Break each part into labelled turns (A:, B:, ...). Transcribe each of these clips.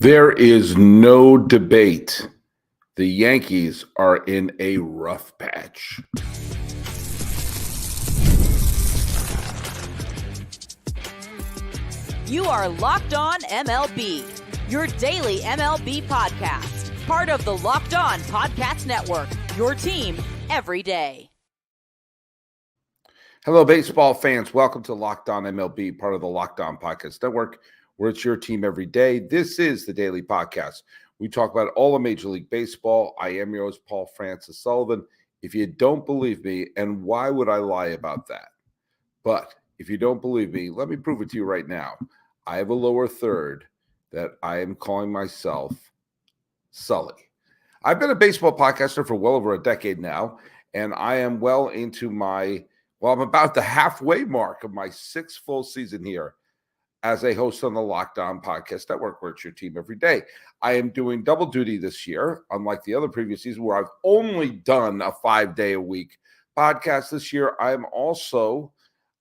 A: There is no debate. The Yankees are in a rough patch.
B: You are Locked On MLB, your daily MLB podcast. Part of the Locked On Podcast Network, your team every day.
A: Hello, baseball fans. Welcome to Locked On MLB, part of the Locked On Podcast Network, where it's your team every day. This is the daily podcast. We talk about all of Major League Baseball. I am your host, Paul Francis Sullivan. If you don't believe me, and why would I lie about that? But if you don't believe me, let me prove it to you right now. I have a lower third that I am calling myself Sully. I've been a baseball podcaster for well over a decade now, and I am well into I'm about the halfway mark of my sixth full season here as a host on the Locked On Podcast Network, where it's your team every day. I am doing double duty this year, unlike the other previous season where I've only done a 5-day-a-week podcast. This year, I'm also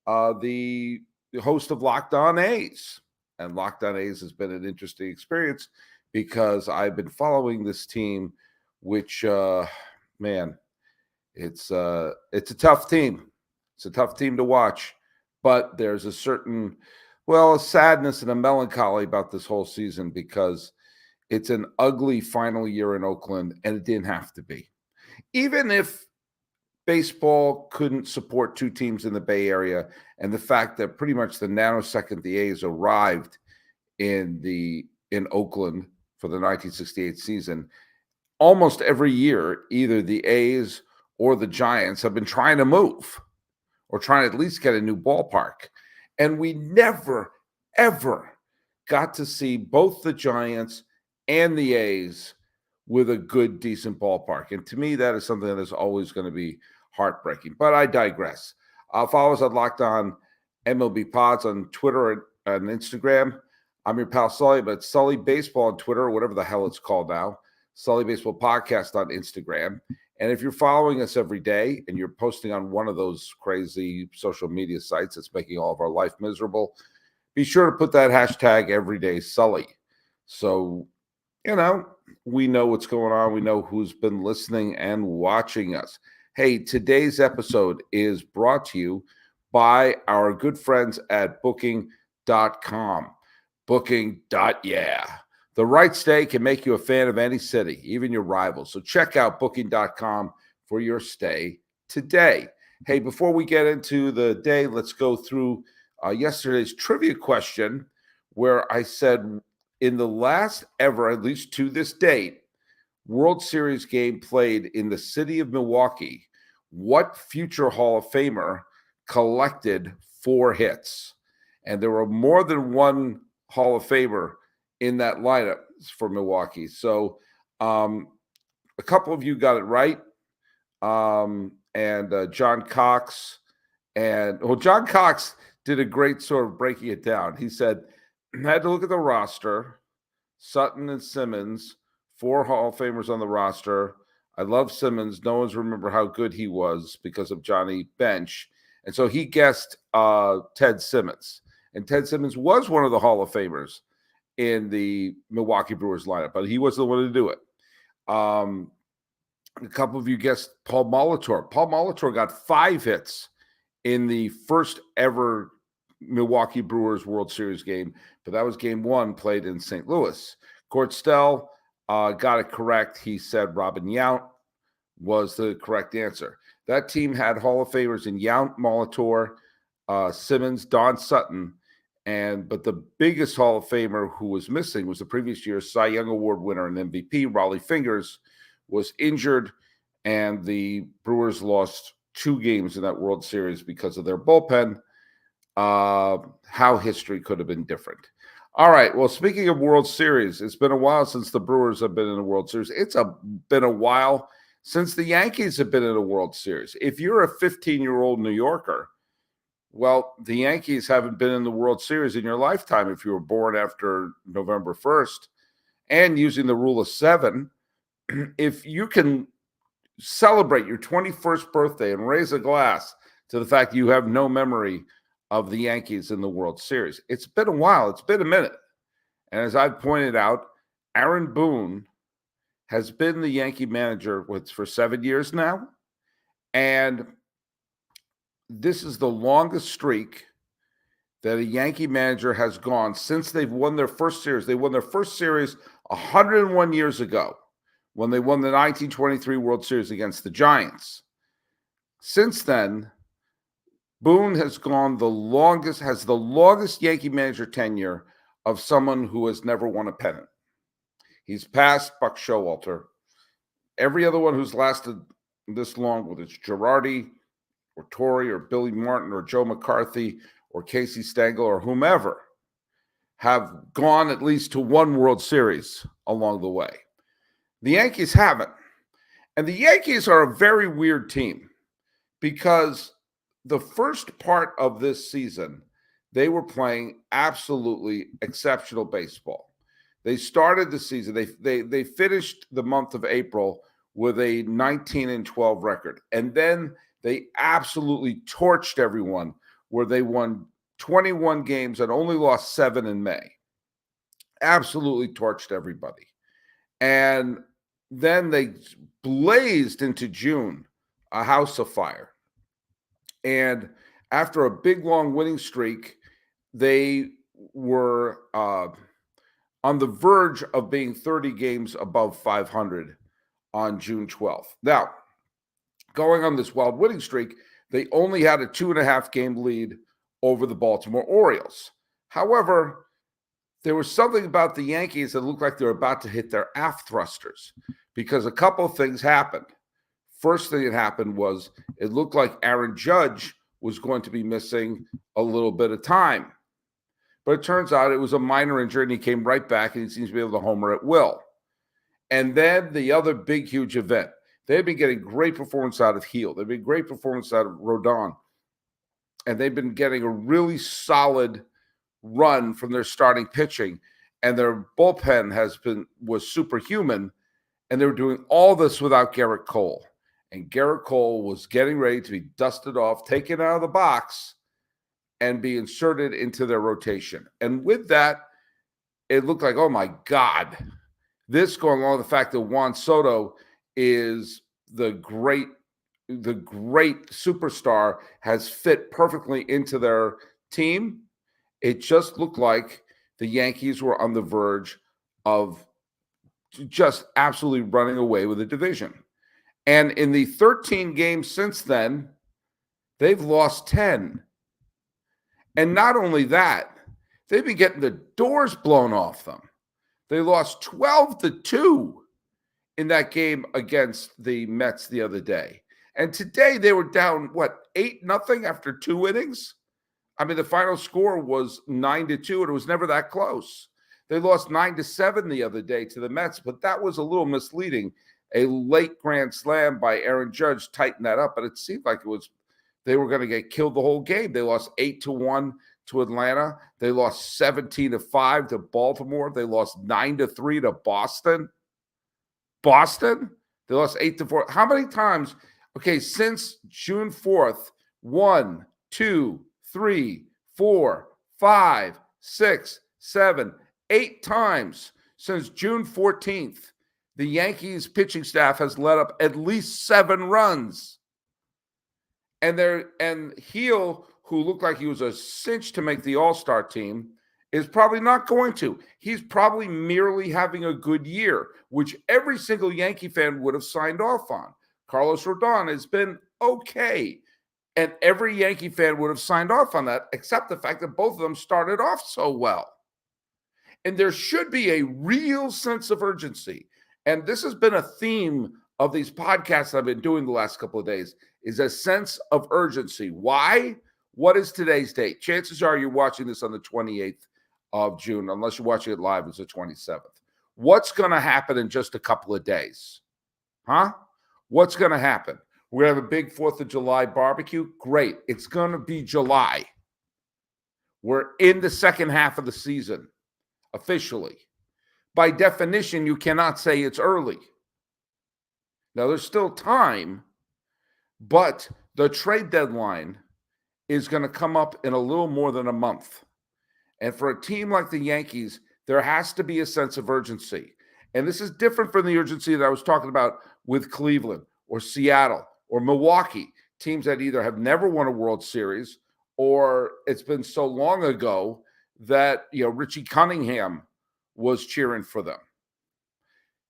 A: the host of Locked On A's. And Locked On A's has been an interesting experience because I've been following this team, which, it's a tough team. It's a tough team to watch, but there's a certain, a sadness and a melancholy about this whole season because it's an ugly final year in Oakland, and it didn't have to be. Even if baseball couldn't support two teams in the Bay Area, and the fact that pretty much the nanosecond the A's arrived in Oakland for the 1968 season, almost every year, either the A's or the Giants have been trying to move or trying to at least get a new ballpark. And we never, ever got to see both the Giants and the A's with a good, decent ballpark. And to me, that is something that is always going to be heartbreaking. But I digress. Follow us at Locked On MLB Pods on Twitter and Instagram. I'm your pal Sully, but it's Sully Baseball on Twitter, or whatever the hell it's called now. Sully Baseball Podcast on Instagram. And if you're following us every day and you're posting on one of those crazy social media sites that's making all of our life miserable, be sure to put that hashtag #EverydaySully. So, we know what's going on. We know who's been listening and watching us. Hey, today's episode is brought to you by our good friends at Booking.com. Booking.yeah. The right stay can make you a fan of any city, even your rivals. So check out Booking.com for your stay today. Hey, before we get into the day, let's go through yesterday's trivia question where I said in the last ever, at least to this date, World Series game played in the city of Milwaukee, what future Hall of Famer collected 4 hits? And there were more than one Hall of Famer in that lineup for Milwaukee. So a couple of you got it right. John Cox. John Cox did a great sort of breaking it down. He said, I had to look at the roster. Sutton and Simmons, 4 Hall of Famers on the roster. I love Simmons. No one's remember how good he was because of Johnny Bench. And so he guessed Ted Simmons. And Ted Simmons was one of the Hall of Famers in the Milwaukee Brewers lineup, but he was the one to do it. A couple of you guessed Paul Molitor. Paul Molitor got 5 hits in the first ever Milwaukee Brewers World Series game, but that was game 1 played in St. Louis. Court Stell got it correct. He said Robin Yount was the correct answer. That team had Hall of Famers in Yount, Molitor, Simmons, Don Sutton, but the biggest Hall of Famer who was missing was the previous year's Cy Young Award winner and MVP, Raleigh Fingers, was injured, and the Brewers lost 2 games in that World Series because of their bullpen. How history could have been different. All right, well, speaking of World Series, it's been a while since the Brewers have been in a World Series. Been a while since the Yankees have been in a World Series. If you're a 15-year-old New Yorker, well, the Yankees haven't been in the World Series in your lifetime if you were born after November 1st. And using the rule of 7, if you can celebrate your 21st birthday and raise a glass to the fact you have no memory of the Yankees in the World Series. It's been a while. It's been a minute. And as I've pointed out, Aaron Boone has been the Yankee manager for 7 years now, and this is the longest streak that a Yankee manager has gone since they've won their first series. They won their first series 101 years ago when they won the 1923 World Series against the Giants. Since then, Boone has the longest Yankee manager tenure of someone who has never won a pennant. He's passed Buck Showalter. Every other one who's lasted this long, whether it's Girardi or Torrey or Billy Martin or Joe McCarthy or Casey Stengel or whomever, have gone at least to one World Series along the way. The Yankees haven't. And the Yankees are a very weird team because the first part of this season, they were playing absolutely exceptional baseball. They started the season, they finished the month of April with a 19-12 record. And then they absolutely torched everyone, where they won 21 games and only lost 7 in May. Absolutely torched everybody. And then they blazed into June, a house of fire. And after a big, long winning streak, they were on the verge of being 30 games above 500 on June 12th. Now, going on this wild winning streak, they only had a 2.5 game lead over the Baltimore Orioles. However, there was something about the Yankees that looked like they were about to hit their aft thrusters because a couple of things happened. First thing that happened was it looked like Aaron Judge was going to be missing a little bit of time. But it turns out it was a minor injury, and he came right back, and he seems to be able to homer at will. And then the other big, huge event. They've been getting great performance out of Heel. They've been great performance out of Rodon. And they've been getting a really solid run from their starting pitching. And their bullpen was superhuman. And they were doing all this without Garrett Cole. And Garrett Cole was getting ready to be dusted off, taken out of the box, and be inserted into their rotation. And with that, it looked like, oh my God, this going along with the fact that Juan Soto is the great superstar, has fit perfectly into their team. It just looked like the Yankees were on the verge of just absolutely running away with the division. And in the 13 games since then, they've lost 10. And not only that, they've been getting the doors blown off them. They lost 12-2 in that game against the Mets the other day. And today they were down, 8-0 after 2 innings? I mean, the final score was 9-2, and it was never that close. They lost 9-7 the other day to the Mets, but that was a little misleading. A late grand slam by Aaron Judge tightened that up, but it seemed like they were going to get killed the whole game. They lost 8-1 to Atlanta. They lost 17-5 to Baltimore. They lost 9-3 to Boston. They lost 8-4. How many times? Okay, since June 4th, 1, 2, 3, 4, 5, 6, 7, 8 times since June 14th, the Yankees pitching staff has let up at least 7 runs. And Heel, who looked like he was a cinch to make the All-Star team, is probably not going to. He's probably merely having a good year, which every single Yankee fan would have signed off on. Carlos Rodon has been okay, and every Yankee fan would have signed off on that, except the fact that both of them started off so well. And there should be a real sense of urgency. And this has been a theme of these podcasts I've been doing the last couple of days, is a sense of urgency. Why? What is today's date? Chances are you're watching this on the 28th of June, unless you're watching it live, it's the 27th. What's going to happen in just a couple of days? What's going to happen? We're going to have a big 4th of July barbecue? Great. It's going to be July. We're in the second half of the season, officially. By definition, you cannot say it's early. Now, there's still time, but the trade deadline is going to come up in a little more than a month. And for a team like the Yankees, there has to be a sense of urgency. And this is different from the urgency that I was talking about with Cleveland or Seattle or Milwaukee, teams that either have never won a World Series or it's been so long ago that, Richie Cunningham was cheering for them.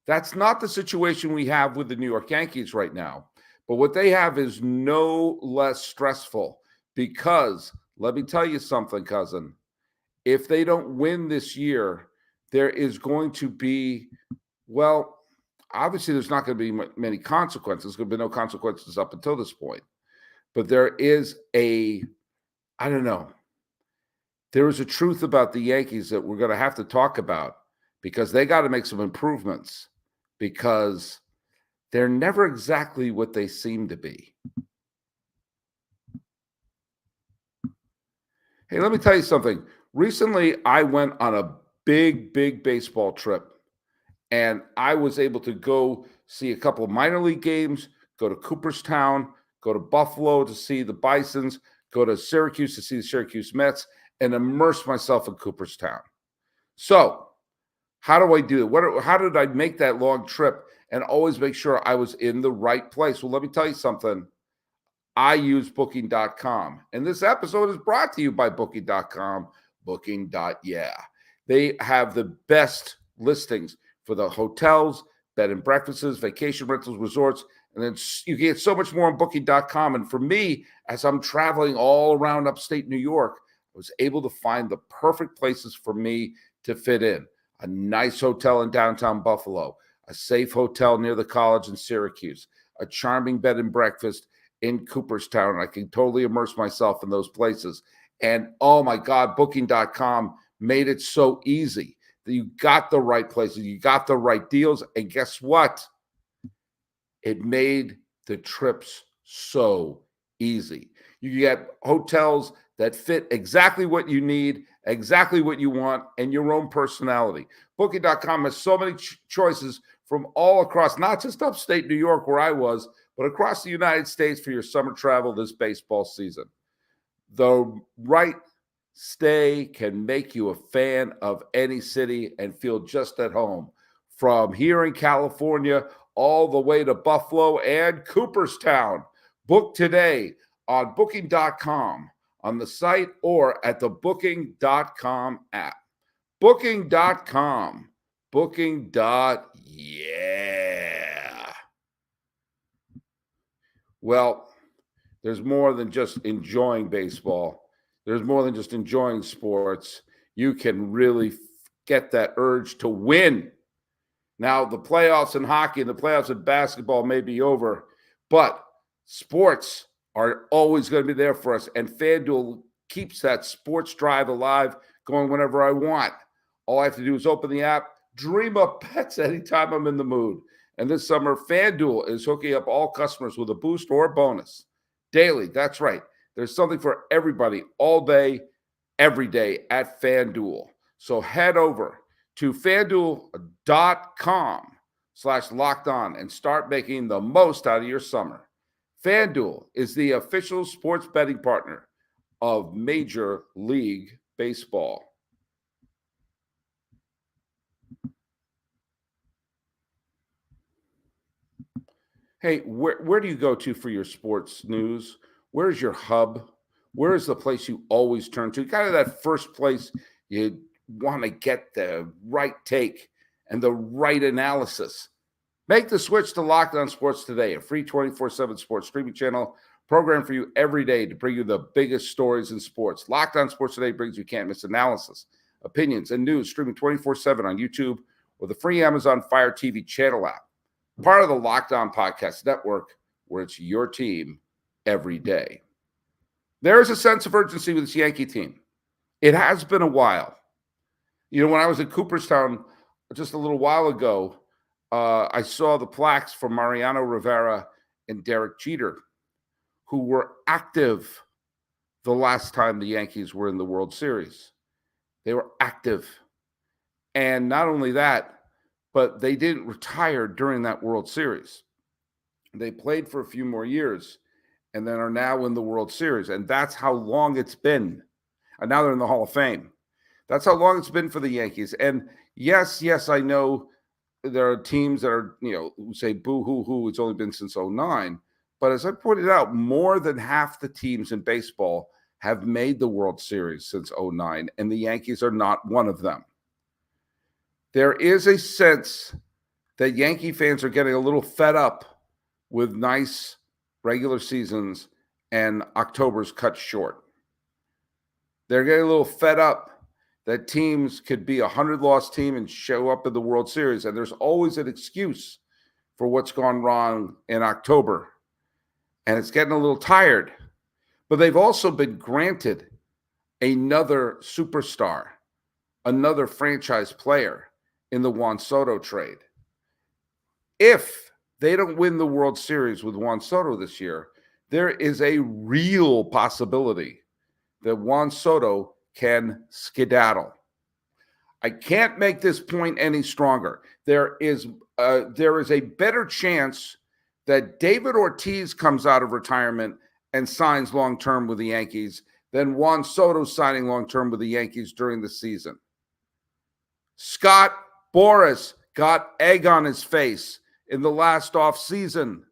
A: That's not the situation we have with the New York Yankees right now. But what they have is no less stressful because, let me tell you something, cousin. If they don't win this year, there is going to be, well, obviously there's not going to be many consequences. There's going to be no consequences up until this point. But there is I don't know. There is a truth about the Yankees that we're going to have to talk about because they got to make some improvements because they're never exactly what they seem to be. Hey, let me tell you something. Recently, I went on a big baseball trip, and I was able to go see a couple of minor league games, go to Cooperstown, go to Buffalo to see the Bisons, go to Syracuse to see the Syracuse Mets, and immerse myself in Cooperstown. So, how do I do it? How did I make that long trip and always make sure I was in the right place? Well, let me tell you something. I use Booking.com. And this episode is brought to you by Booking.com, Booking.yeah. They have the best listings for the hotels, bed and breakfasts, vacation rentals, resorts, and then you get so much more on Booking.com. And for me, as I'm traveling all around upstate New York, I was able to find the perfect places for me to fit in. A nice hotel in downtown Buffalo, a safe hotel near the college in Syracuse, a charming bed and breakfast in Cooperstown. I can totally immerse myself in those places. And oh my God, Booking.com made it so easy that you got the right places, you got the right deals. And guess what? It made the trips so easy. You get hotels that fit exactly what you need, exactly what you want, and your own personality. Booking.com has so many choices from all across, not just upstate New York where I was, but across the United States for your summer travel this baseball season. The right stay can make you a fan of any city and feel just at home. From here in California all the way to Buffalo and Cooperstown. Book today on Booking.com, on the site, or at the Booking.com app. Booking.com. Booking.yeah. Well, there's more than just enjoying baseball. There's more than just enjoying sports. You can really get that urge to win. Now, the playoffs in hockey and the playoffs in basketball may be over, but sports are always going to be there for us. And FanDuel keeps that sports drive alive, going whenever I want. All I have to do is open the app, dream up bets anytime I'm in the mood. And this summer, FanDuel is hooking up all customers with a boost or a bonus daily. That's right. There's something for everybody all day, every day at FanDuel. So head over to FanDuel.com/lockedon and start making the most out of your summer. FanDuel is the official sports betting partner of Major League Baseball. Hey, where do you go to for your sports news? Where's your hub? Where is the place you always turn to? Kind of that first place you want to get the right take and the right analysis. Make the switch to Locked On Sports today, a free 24/7 sports streaming channel program for you every day to bring you the biggest stories in sports. Locked On Sports Today brings you can't miss analysis, opinions, and news streaming 24/7 on YouTube or the free Amazon Fire TV channel app. Part of the Locked On Podcast Network, where it's your team every day. There is a sense of urgency with this Yankee team. It has been a while. When I was in Cooperstown just a little while ago, I saw the plaques for Mariano Rivera and Derek Jeter, who were active the last time the Yankees were in the World Series. They were active. And not only that, but they didn't retire during that World Series. They played for a few more years and then are now in the World Series. And that's how long it's been. And now they're in the Hall of Fame. That's how long it's been for the Yankees. And yes, I know there are teams that are, who say boo hoo hoo, it's only been since '09. But as I pointed out, more than half the teams in baseball have made the World Series since '09, and the Yankees are not one of them. There is a sense that Yankee fans are getting a little fed up with nice regular seasons and October's cut short. They're getting a little fed up that teams could be a 100-loss team and show up in the World Series, and there's always an excuse for what's gone wrong in October, and it's getting a little tired. But they've also been granted another superstar, another franchise player in the Juan Soto trade. If they don't win the World Series with Juan Soto this year, there is a real possibility that Juan Soto can skedaddle. I can't make this point any stronger. There is a better chance that David Ortiz comes out of retirement and signs long-term with the Yankees than Juan Soto signing long-term with the Yankees during the season. Scott Boras got egg on his face in the last offseason.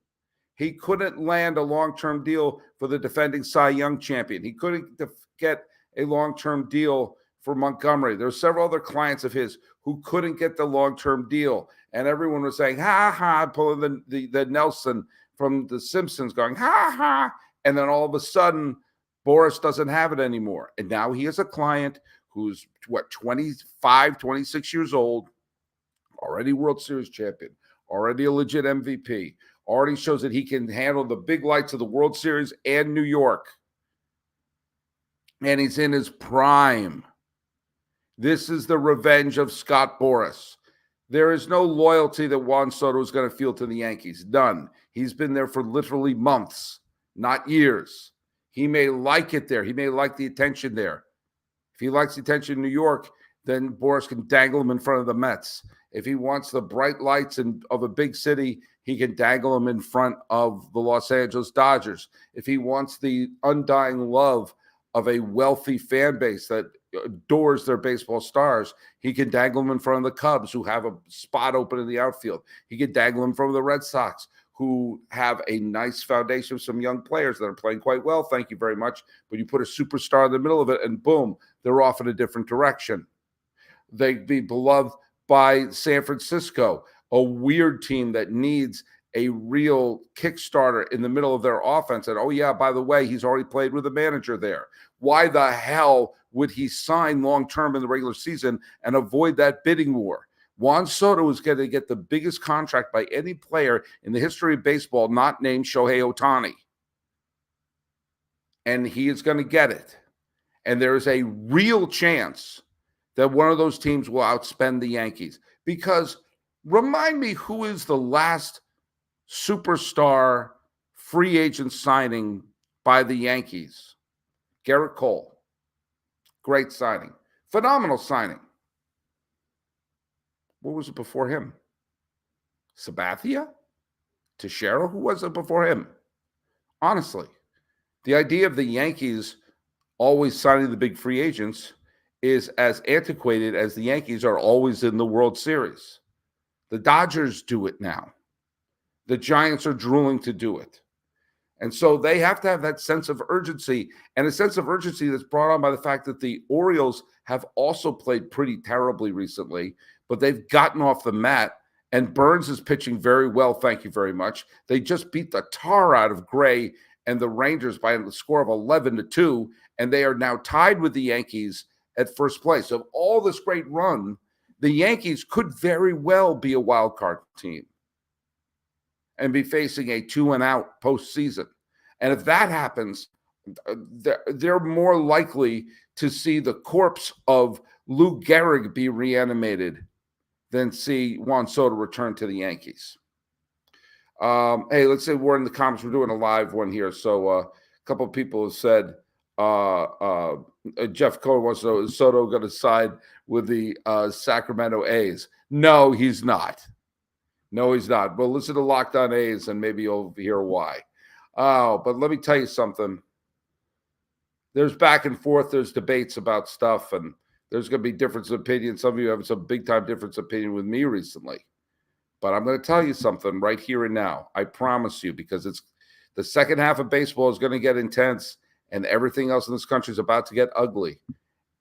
A: He couldn't land a long-term deal for the defending Cy Young champion. He couldn't get a long-term deal for Montgomery. There were several other clients of his who couldn't get the long-term deal. And everyone was saying, ha, ha, pulling the Nelson from The Simpsons going, ha, ha. And then all of a sudden, Boras doesn't have it anymore. And now he has a client who's, 25, 26 years old, already World Series champion, already a legit MVP, already shows that he can handle the big lights of the World Series and New York. And he's in his prime. This is the revenge of Scott Boras. There is no loyalty that Juan Soto is going to feel to the Yankees. None. He's been there for literally months, not years. He may like it there. He may like the attention there. If he likes the attention in New York, then Boras can dangle him in front of the Mets. If he wants the bright lights of a big city, he can dangle him in front of the Los Angeles Dodgers. If he wants the undying love of a wealthy fan base that adores their baseball stars, he can dangle them in front of the Cubs, who have a spot open in the outfield. He can dangle them in front of the Red Sox, who have a nice foundation of some young players that are playing quite well, thank you very much. But you put a superstar in the middle of it, and boom, they're off in a different direction. They'd be beloved by San Francisco, a weird team that needs a real Kickstarter in the middle of their offense. And, oh, yeah, by the way, he's already played with a manager there. Why the hell would he sign long-term in the regular season and avoid that bidding war? Juan Soto is going to get the biggest contract by any player in the history of baseball not named Shohei Ohtani. And he is going to get it. And there is a real chance that one of those teams will outspend the Yankees. Because remind me, who is the last superstar free agent signing by the Yankees? Garrett Cole. Great signing. Phenomenal signing. What was it before him? Sabathia? Teixeira? Who was it before him? Honestly, the idea of the Yankees always signing the big free agents is as antiquated as the Yankees are always in the World Series. The Dodgers do it now. The Giants are drooling to do it. And so they have to have that sense of urgency, and a sense of urgency that's brought on by the fact that the Orioles have also played pretty terribly recently, but they've gotten off the mat, and Burns is pitching very well, thank you very much. They just beat the tar out of Gray and the Rangers by a score of 11-2, and they are now tied with the Yankees at first place. So all this great run, the Yankees could very well be a wild card team and be facing a 2-and-out postseason. And if that happens, they're more likely to see the corpse of Lou Gehrig be reanimated than see Juan Soto return to the Yankees. Hey, let's say we're in the comments. We're doing a live one here. So a couple of people have said, Jeff Cohen wants to know, is Soto going to side with the Sacramento A's? No, he's not. No, he's not. Well, listen to Locked On A's and maybe you'll hear why. But let me tell you something. There's back and forth. There's debates about stuff, and there's going to be difference of opinion. Some of you have some big-time difference of opinion with me recently. But I'm going to tell you something right here and now. I promise you, because it's the second half of baseball is going to get intense, and everything else in this country is about to get ugly.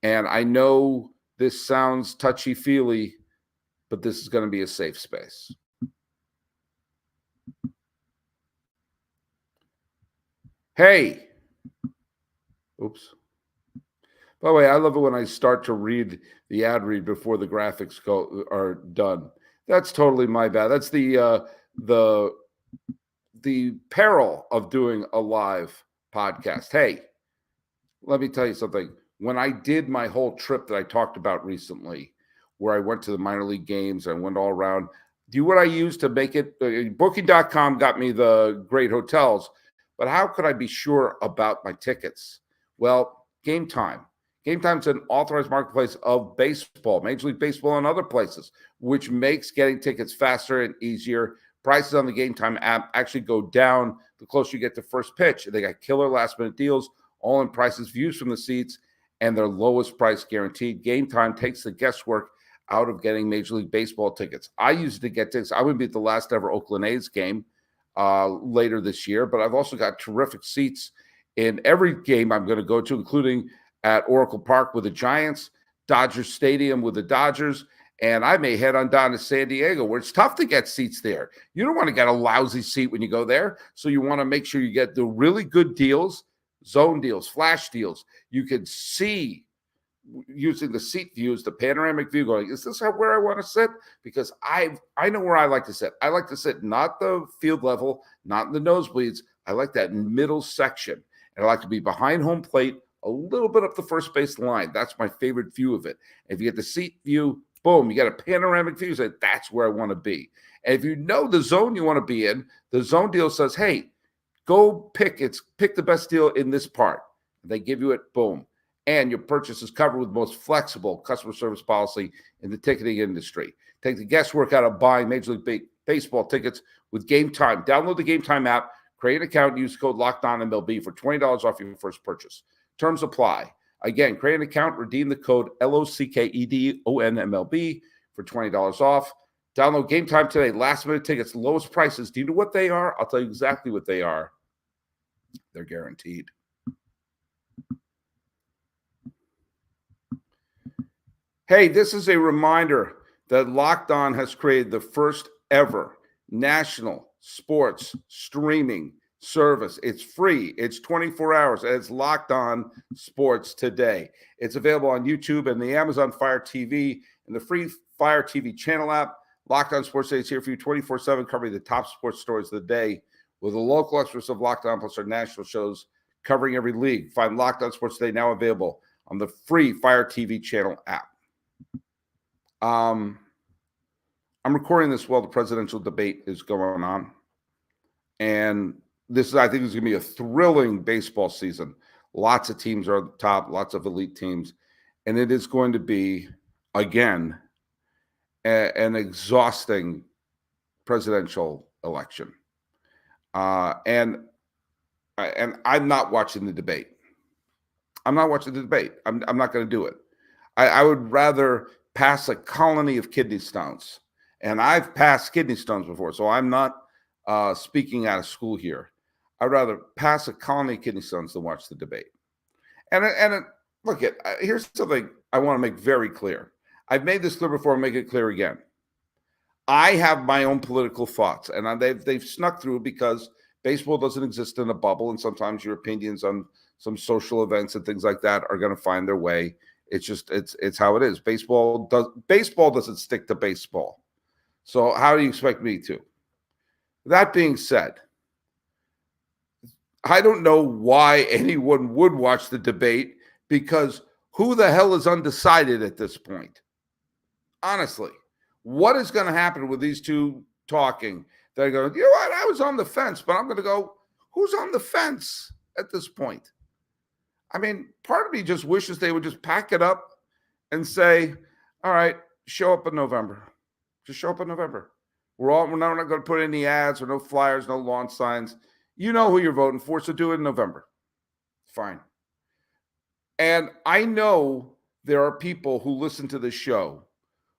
A: And I know this sounds touchy-feely, but this is going to be a safe space. Hey. Oops. By the way, I love it when I start to read the ad read before the graphics are done. That's totally my bad. That's the peril of doing a live podcast. Hey, let me tell you something. When I did my whole trip that I talked about recently, where I went to the minor league games, I went all around. Do you know what I used to make it? Booking.com got me the great hotels, but how could I be sure about my tickets? Well, Game Time. Game Time is an authorized marketplace of baseball, Major League Baseball, and other places, which makes getting tickets faster and easier. Prices on the Game Time app actually go down the closer you get to first pitch. They got killer last-minute deals, all in prices, views from the seats, and their lowest price guaranteed. Game Time takes the guesswork out of getting Major League Baseball tickets. I used to get tickets. I would be at the last ever Oakland A's game later this year, but I've also got terrific seats in every game I'm going to go to, including at Oracle Park with the Giants, Dodger Stadium with the Dodgers, and I may head on down to San Diego, where it's tough to get seats there. You don't want to get a lousy seat when you go there, so you want to make sure you get the really good deals, zone deals, flash deals. You can see, using the seat views, the panoramic view, going, is this where I want to sit? Because I know where I like to sit. I like to sit not the field level, not in the nosebleeds. I like that middle section. And I like to be behind home plate, a little bit up the first base line. That's my favorite view of it. If you get the seat view, boom, you got a panoramic view. So that's where I want to be. And if you know the zone you want to be in, the zone deal says, hey, go pick the best deal in this part. They give you it, boom. And your purchase is covered with the most flexible customer service policy in the ticketing industry. Take the guesswork out of buying Major League Baseball tickets with Game Time. Download the Game Time app, create an account, use code LOCKEDONMLB for $20 off your first purchase. Terms apply. Again, create an account, redeem the code LOCKEDONMLB for $20 off. Download Game Time today. Last minute tickets, lowest prices. Do you know what they are? I'll tell you exactly what they are. They're guaranteed. Hey, this is a reminder that Locked On has created the first ever national sports streaming service. It's free. It's 24 hours. And it's Locked On Sports Today. It's available on YouTube and the Amazon Fire TV and the free Fire TV channel app. Locked On Sports Today is here for you 24/7, covering the top sports stories of the day with the local experts of Locked On, plus our national shows covering every league. Find Locked On Sports Today now available on the free Fire TV channel app. I'm recording this while the presidential debate is going on. And I think is going to be a thrilling baseball season. Lots of teams are at the top, lots of elite teams. And it is going to be, again, an exhausting presidential election. And I'm not watching the debate. I'm not watching the debate. I'm not going to do it. I would rather pass a colony of kidney stones. And I've passed kidney stones before, so I'm not speaking out of school here. I'd rather pass a colony of kidney stones than watch the debate. And look, here's something I want to make very clear. I've made this clear before. I'll make it clear again. I have my own political thoughts, and they've snuck through because baseball doesn't exist in a bubble, and sometimes your opinions on some social events and things like that are going to find their way. It's just it's how it is. Baseball doesn't stick to baseball. So how do you expect me to? That being said, I don't know why anyone would watch the debate, because who the hell is undecided at this point? Honestly, what is going to happen with these two talking? They're going, you know what? I was on the fence, but I'm going to go, who's on the fence at this point? I mean, part of me just wishes they would just pack it up and say, all right, show up in November. Just show up in November. We're not going to put any ads or no flyers, no lawn signs. You know who you're voting for, so do it in November. Fine. And I know there are people who listen to this show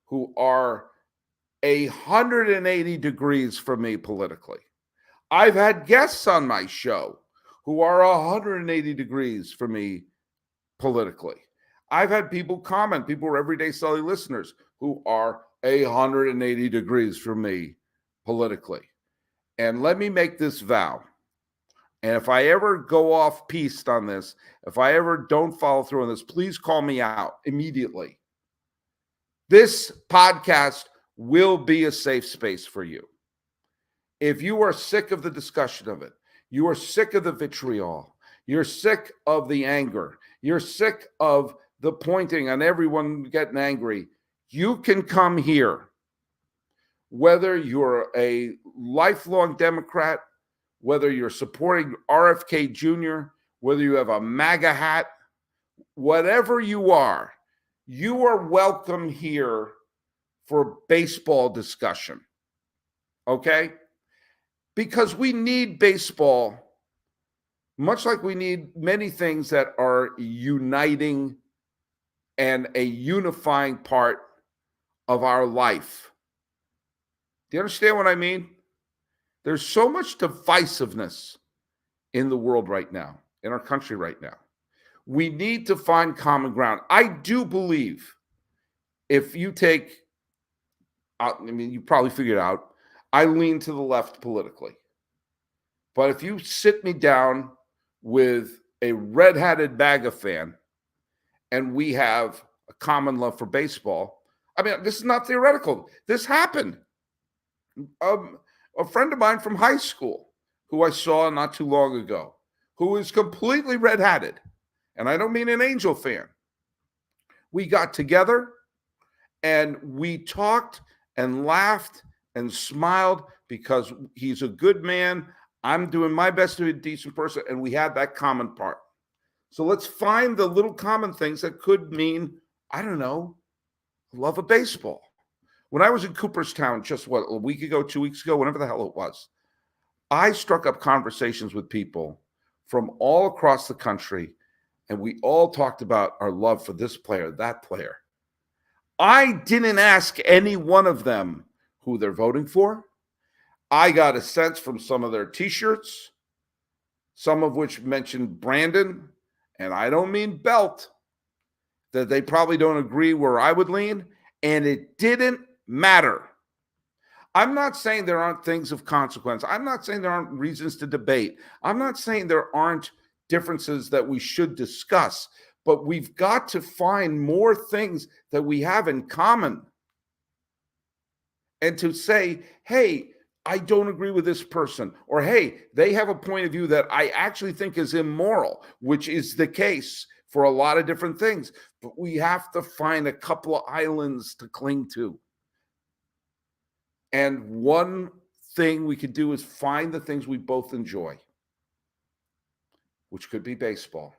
A: who are 180 degrees from me politically. I've had guests on my show who are 180 degrees from me politically. I've had people comment, people who are everyday Sully listeners, who are 180 degrees from me politically. And let me make this vow. And if I ever go off piste on this, if I ever don't follow through on this, please call me out immediately. This podcast will be a safe space for you. If you are sick of the discussion of it, you are sick of the vitriol, you're sick of the anger, you're sick of the pointing on everyone getting angry, you can come here. Whether you're a lifelong Democrat, whether you're supporting RFK Jr., whether you have a MAGA hat, whatever you are welcome here for baseball discussion. Okay? Because we need baseball, much like we need many things that are uniting and a unifying part of our life. Do you understand what I mean? There's so much divisiveness in the world right now, in our country right now. We need to find common ground. I do believe if you take, you probably figured out, I lean to the left politically. But if you sit me down with a red-hatted MAGA fan and we have a common love for baseball, this is not theoretical. This happened. A friend of mine from high school who I saw not too long ago, who is completely red-hatted, and I don't mean an Angel fan. We got together and we talked and laughed and smiled because he's a good man. I'm doing my best to be a decent person, and we had that common part. So let's find the little common things that could mean, I don't know, love of baseball. When I was in Cooperstown just, a week ago, 2 weeks ago, whenever the hell it was, I struck up conversations with people from all across the country, and we all talked about our love for this player, that player. I didn't ask any one of them who they're voting for. I got a sense from some of their T-shirts, some of which mentioned Brandon, and I don't mean Belt, that they probably don't agree where I would lean, and it didn't matter. I'm not saying there aren't things of consequence. I'm not saying there aren't reasons to debate. I'm not saying there aren't differences that we should discuss, but we've got to find more things that we have in common. And to say, hey, I don't agree with this person, or hey, they have a point of view that I actually think is immoral, which is the case for a lot of different things. But we have to find a couple of islands to cling to. And one thing we could do is find the things we both enjoy, which could be baseball.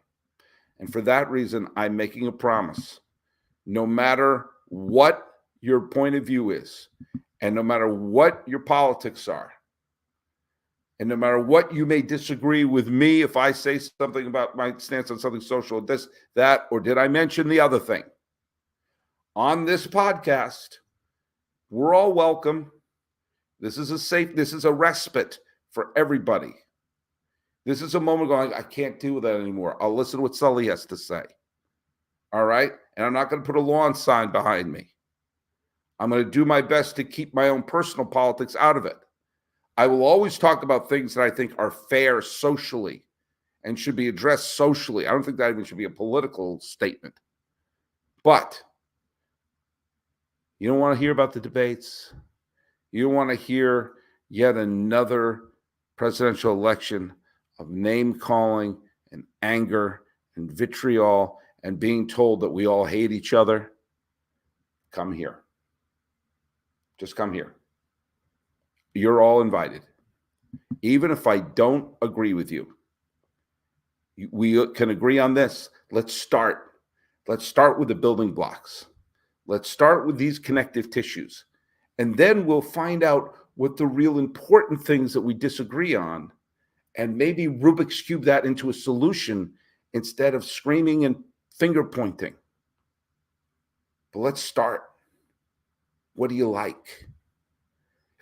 A: And for that reason, I'm making a promise. No matter what your point of view is, and no matter what your politics are, and no matter what you may disagree with me if I say something about my stance on something social, this, that, or did I mention the other thing? On this podcast, we're all welcome. This is a respite for everybody. This is a moment going, I can't deal with that anymore. I'll listen to what Sully has to say. All right? And I'm not going to put a lawn sign behind me. I'm going to do my best to keep my own personal politics out of it. I will always talk about things that I think are fair socially and should be addressed socially. I don't think that even should be a political statement. But you don't want to hear about the debates. You don't want to hear yet another presidential election of name calling and anger and vitriol and being told that we all hate each other. Come here. Just come here. You're all invited. Even if I don't agree with you, we can agree on this. Let's start. Let's start with the building blocks. Let's start with these connective tissues. And then we'll find out what the real important things that we disagree on, and maybe Rubik's Cube that into a solution instead of screaming and finger pointing. But let's start. What do you like?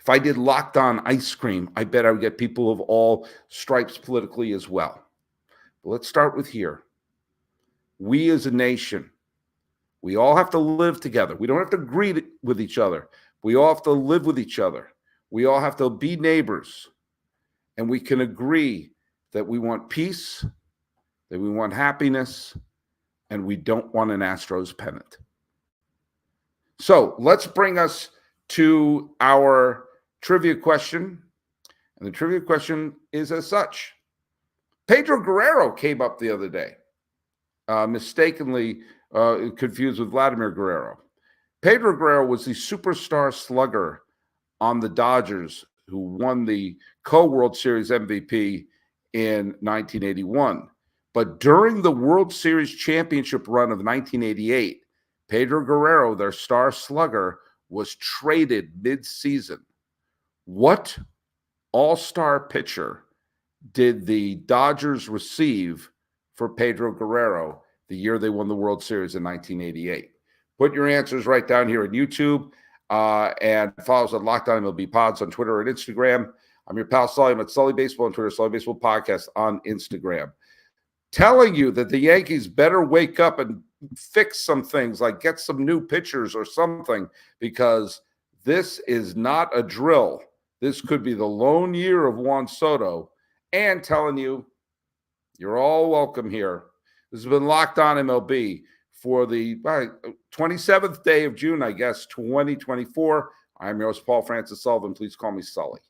A: If I did Locked On Ice Cream, I bet I would get people of all stripes politically as well. But let's start with here. We as a nation, we all have to live together. We don't have to agree with each other. We all have to live with each other. We all have to be neighbors. And we can agree that we want peace, that we want happiness, and we don't want an Astros pennant. So let's bring us to our trivia question. And the trivia question is as such. Pedro Guerrero came up the other day, mistakenly confused with Vladimir Guerrero. Pedro Guerrero was the superstar slugger on the Dodgers who won the co-World Series MVP in 1981. But during the World Series championship run of 1988, Pedro Guerrero, their star slugger, was traded mid-season. What all-star pitcher did the Dodgers receive for Pedro Guerrero the year they won the World Series in 1988? Put your answers right down here on YouTube and follow us on Locked On MLB Pods on Twitter and Instagram. I'm your pal Sully. I'm at Sully Baseball on Twitter, Sully Baseball Podcast on Instagram. Telling you that the Yankees better wake up and fix some things, like get some new pitchers or something, because this is not a drill. This could be the lone year of Juan Soto. And telling you, you're all welcome here. This has been Locked On MLB for the 27th day of June, I guess, 2024. I'm your host, Paul Francis Sullivan. Please call me Sully.